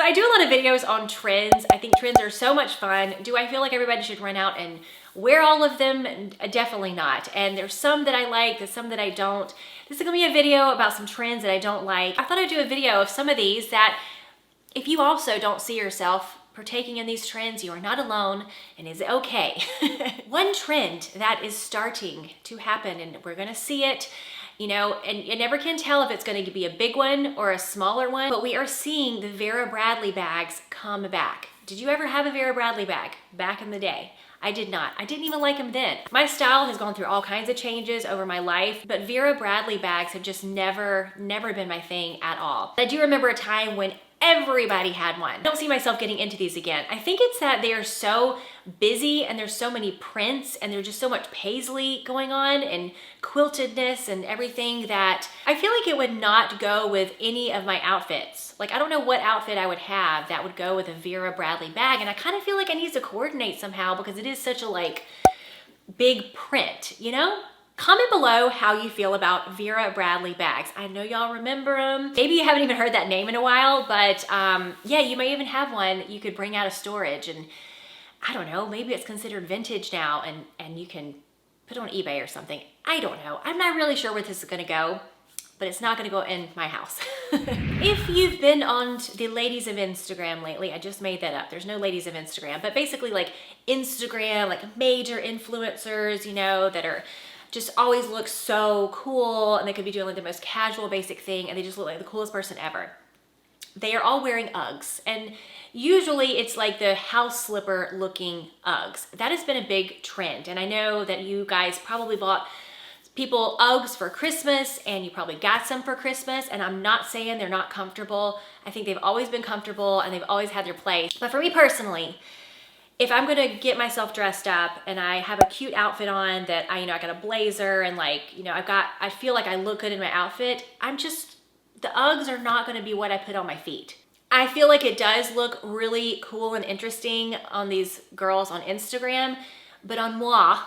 I do a lot of videos on trends. I think trends are so much fun. Do I feel like everybody should run out and wear all of them? Definitely not. And there's some that I like, there's some that I don't. This is gonna be a video about some trends that I don't like. I thought I'd do a video of some of these that if you also don't see yourself partaking in these trends, you are not alone and is okay. One trend that is starting to happen, and we're gonna see it, you know, and you never can tell if it's going to be a big one or a smaller one, but we are seeing the Vera Bradley bags come back. Did you ever have a Vera Bradley bag back in the day? I did not. I didn't even like them then. My style has gone through all kinds of changes over my life, but Vera Bradley bags have just never been my thing at all. I do remember a time when everybody had one. I don't see myself getting into these again. I think it's that they are so busy and there's so many prints and there's just so much paisley going on and quiltedness and everything that I feel like it would not go with any of my outfits. Like, I don't know what outfit I would have that would go with a Vera Bradley bag, and I kind of feel like I need to coordinate somehow because it is such a like big print, you know? Comment below how you feel about Vera Bradley bags. I know y'all remember them. Maybe you haven't even heard that name in a while, but yeah, you may even have one you could bring out of storage, and I don't know, maybe it's considered vintage now and you can put it on eBay or something. I don't know. I'm not really sure where this is gonna go, but it's not gonna go in my house. If you've been on the ladies of Instagram lately, I just made that up. There's no ladies of Instagram, but basically like Instagram, like major influencers, you know, that are just always look so cool, and they could be doing like the most casual basic thing and they just look like the coolest person ever. They are all wearing Uggs, and usually it's like the house slipper looking Uggs. That has been a big trend, and I know that you guys probably bought people Uggs for Christmas and you probably got some for Christmas, and I'm not saying they're not comfortable. I think they've always been comfortable and they've always had their place. But for me personally, if I'm gonna get myself dressed up and I have a cute outfit on that I got a blazer and like, I feel like I look good in my outfit, the Uggs are not gonna be what I put on my feet. I feel like it does look really cool and interesting on these girls on Instagram, but on moi,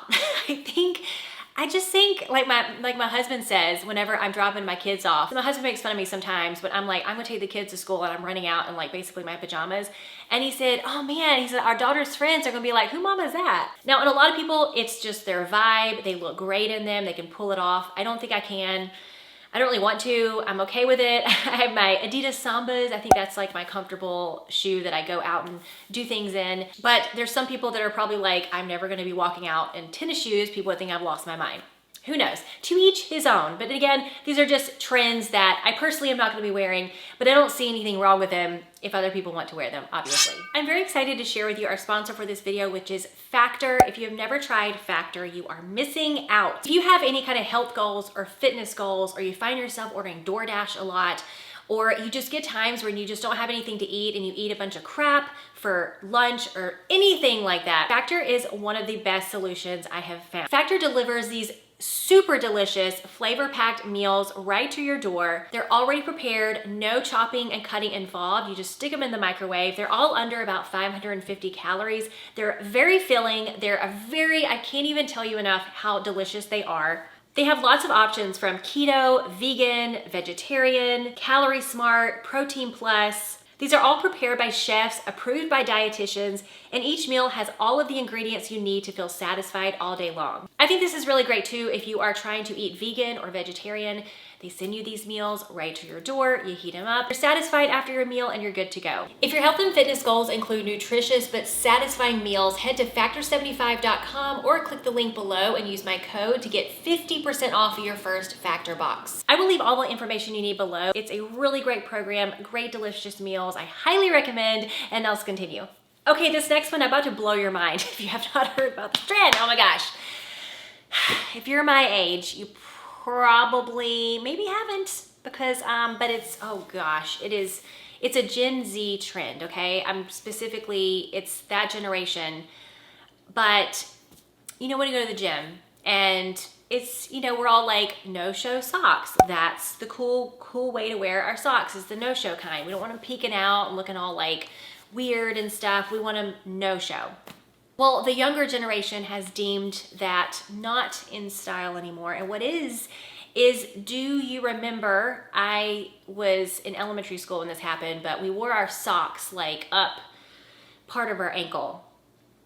I just think, like my husband says whenever I'm dropping my kids off, my husband makes fun of me sometimes, but I'm like, I'm gonna take the kids to school and I'm running out in like basically my pajamas. And he said, oh man, he said, our daughter's friends are gonna be like, who mama is that? Now, and a lot of people, it's just their vibe. They look great in them. They can pull it off. I don't think I can. I don't really want to. I'm okay with it. I have my Adidas Sambas. I think that's like my comfortable shoe that I go out and do things in. But there's some people that are probably like, I'm never gonna be walking out in tennis shoes. People would think I've lost my mind. Who knows? To each his own. But again, these are just trends that I personally am not gonna be wearing, but I don't see anything wrong with them if other people want to wear them, obviously. I'm very excited to share with you our sponsor for this video, which is Factor. If you have never tried Factor, you are missing out. If you have any kind of health goals or fitness goals, or you find yourself ordering DoorDash a lot, or you just get times when you just don't have anything to eat and you eat a bunch of crap for lunch or anything like that, Factor is one of the best solutions I have found. Factor delivers these super delicious flavor-packed meals right to your door. They're already prepared, no chopping and cutting involved. You just stick them in the microwave. They're all under about 550 calories. They're very filling. I can't even tell you enough how delicious they are. They have lots of options from keto, vegan, vegetarian, calorie smart, protein plus. These are all prepared by chefs, approved by dietitians, and each meal has all of the ingredients you need to feel satisfied all day long. I think this is really great too if you are trying to eat vegan or vegetarian. They send you these meals right to your door, you heat them up, you're satisfied after your meal, and you're good to go. If your health and fitness goals include nutritious but satisfying meals, head to factor75.com or click the link below and use my code to get 50% off of your first Factor box. I will leave all the information you need below. It's a really great program, great delicious meals. I highly recommend, and now let's continue. Okay, this next one, I'm about to blow your mind if you have not heard about this trend. Oh my gosh. If you're my age, you probably maybe haven't, because but it's, oh gosh, it's a Gen Z trend, okay? It's that generation. But when you go to the gym and it's, we're all like no-show socks. That's the cool way to wear our socks, is the no-show kind. We don't want them peeking out and looking all like weird and stuff. We want them no-show. Well, the younger generation has deemed that not in style anymore. And what is is, do you remember, I was in elementary school when this happened, but we wore our socks like up part of our ankle,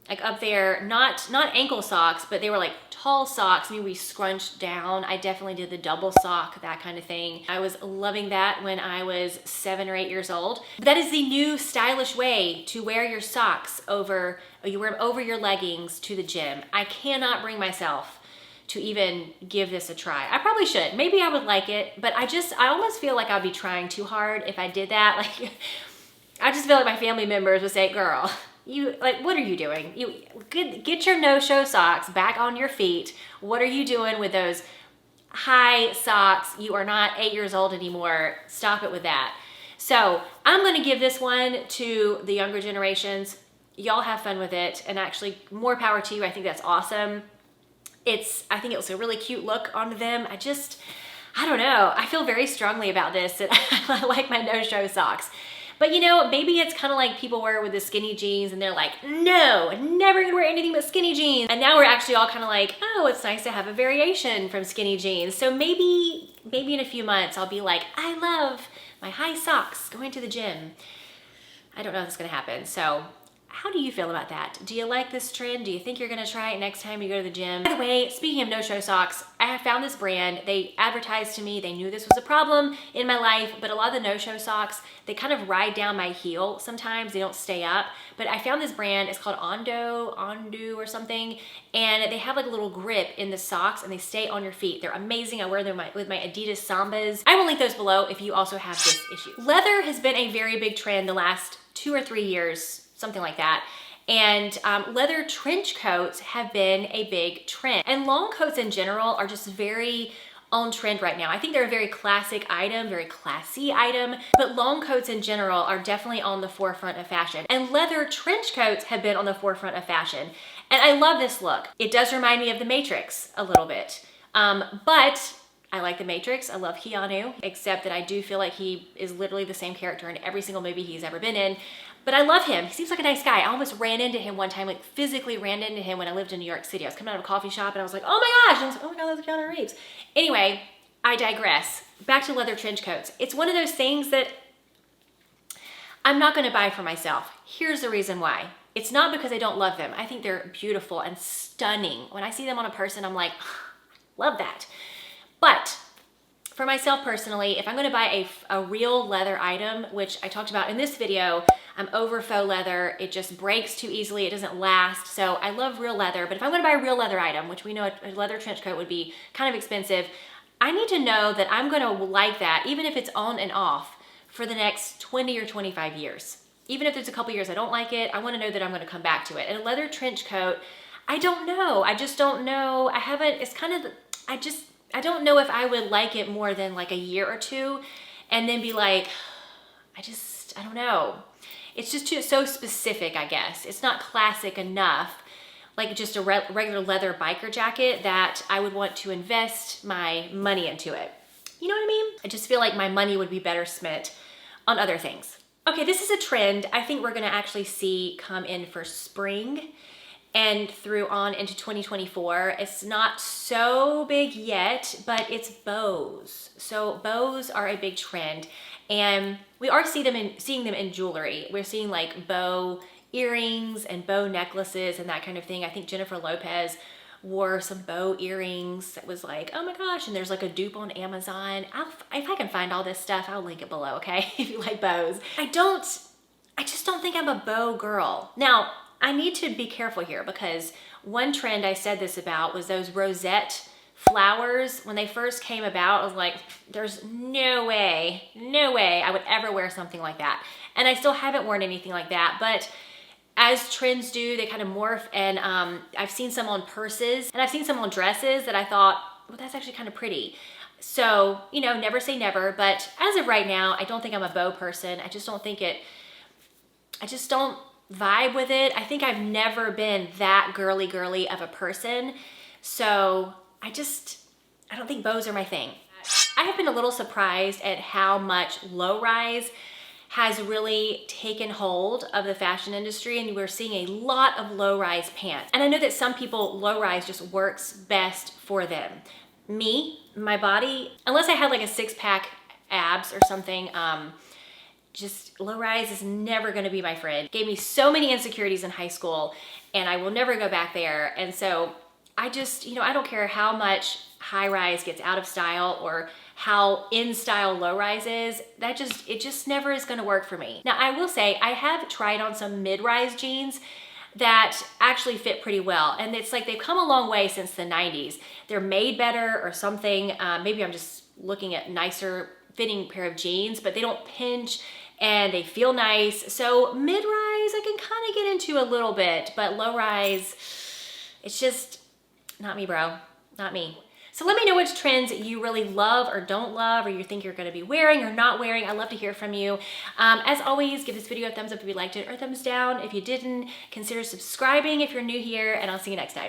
like up there, not ankle socks, but they were like tall socks. Maybe we scrunched down. I definitely did the double sock, that kind of thing. I was loving that when I was 7 or 8 years old. But that is the new stylish way to wear your socks over, or you wear them over your leggings to the gym. I cannot bring myself to even give this a try. I probably should. Maybe I would like it, but I almost feel like I'd be trying too hard if I did that. Like, I just feel like my family members would say, girl, you, like, what are you doing? You get your no-show socks back on your feet. What are you doing with those high socks? You are not 8 years old anymore. Stop it with that. So I'm gonna give this one to the younger generations. Y'all have fun with it, and actually more power to you. I think that's awesome. I think it was a really cute look onto them. I don't know. I feel very strongly about this, that I like my no-show socks. But you know, maybe it's kind of like people wear with the skinny jeans and they're like, no, never gonna wear anything but skinny jeans. And now we're actually all kind of like, oh, it's nice to have a variation from skinny jeans. So maybe in a few months I'll be like, I love my high socks going to the gym. I don't know if it's gonna happen. So how do you feel about that? Do you like this trend? Do you think you're gonna try it next time you go to the gym? By the way, speaking of no-show socks, I have found this brand. They advertised to me, they knew this was a problem in my life, but a lot of the no-show socks, they kind of ride down my heel sometimes, they don't stay up. But I found this brand, it's called Ondu or something, and they have like a little grip in the socks and they stay on your feet. They're amazing. I wear them with my Adidas Sambas. I will link those below if you also have this issue. Leather has been a very big trend the last 2 or 3 years, something like that. And leather trench coats have been a big trend. And long coats in general are just very on trend right now. I think they're a very classic item, very classy item, but long coats in general are definitely on the forefront of fashion. And leather trench coats have been on the forefront of fashion. And I love this look. It does remind me of The Matrix a little bit. But I like The Matrix. I love Keanu, except that I do feel like he is literally the same character in every single movie he's ever been in. But I love him. He seems like a nice guy. I almost ran into him one time, like physically ran into him when I lived in New York City. I was coming out of a coffee shop and I was like, oh my gosh. And I was like, oh my God, that's Keanu Reeves. Anyway, I digress. Back to leather trench coats. It's one of those things that I'm not gonna buy for myself. Here's the reason why. It's not because I don't love them. I think they're beautiful and stunning. When I see them on a person, I'm like, love that. But for myself personally, if I'm gonna buy a real leather item, which I talked about in this video, I'm over faux leather. It just breaks too easily. It doesn't last. So I love real leather, but if I'm gonna buy a real leather item, which we know a leather trench coat would be kind of expensive, I need to know that I'm gonna like that, even if it's on and off, for the next 20 or 25 years. Even if there's a couple years I don't like it, I wanna know that I'm gonna come back to it. And a leather trench coat, I don't know. I just don't know. I haven't, it's kind of, I don't know if I would like it more than like a year or two and then be like, I don't know. It's just so specific, I guess. It's not classic enough, like just a regular leather biker jacket, that I would want to invest my money into it. You know what I mean? I just feel like my money would be better spent on other things. Okay, this is a trend I think we're gonna actually see come in for spring and through on into 2024. It's not so big yet, but it's bows. So bows are a big trend, and we are seeing them in jewelry. We're seeing like bow earrings and bow necklaces and that kind of thing. I think Jennifer Lopez wore some bow earrings that was like, oh my gosh, and there's like a dupe on Amazon. If I can find all this stuff, I'll link it below, okay? If you like bows. I just don't think I'm a bow girl. Now, I need to be careful here, because one trend I said this about was those rosette flowers. When they first came about, I was like, there's no way I would ever wear something like that. And I still haven't worn anything like that, but as trends do, they kind of morph, and I've seen some on purses and I've seen some on dresses that I thought, well, that's actually kind of pretty. So, you know, never say never, but as of right now, I don't think I'm a bow person. I just don't vibe with it. I think I've never been that girly of a person. So I don't think bows are my thing. I have been a little surprised at how much low-rise has really taken hold of the fashion industry, and we're seeing a lot of low-rise pants. And I know that some people, low-rise just works best for them. my body, unless I had like a 6-pack abs or something, just low rise is never gonna be my friend. Gave me so many insecurities in high school, and I will never go back there. And so I just, I don't care how much high rise gets out of style or how in style low rise is, it just never is gonna work for me. Now I will say, I have tried on some mid-rise jeans that actually fit pretty well. And it's like they've come a long way since the 90s. They're made better or something. Maybe I'm just looking at nicer fitting pair of jeans, but they don't pinch and they feel nice. So mid-rise I can kind of get into a little bit, but low rise, it's just not me, bro, not me. So let me know which trends you really love or don't love, or you think you're gonna be wearing or not wearing. I'd love to hear from you. As always, give this video a thumbs up if you liked it, or thumbs down if you didn't. Consider subscribing if you're new here, and I'll see you next time.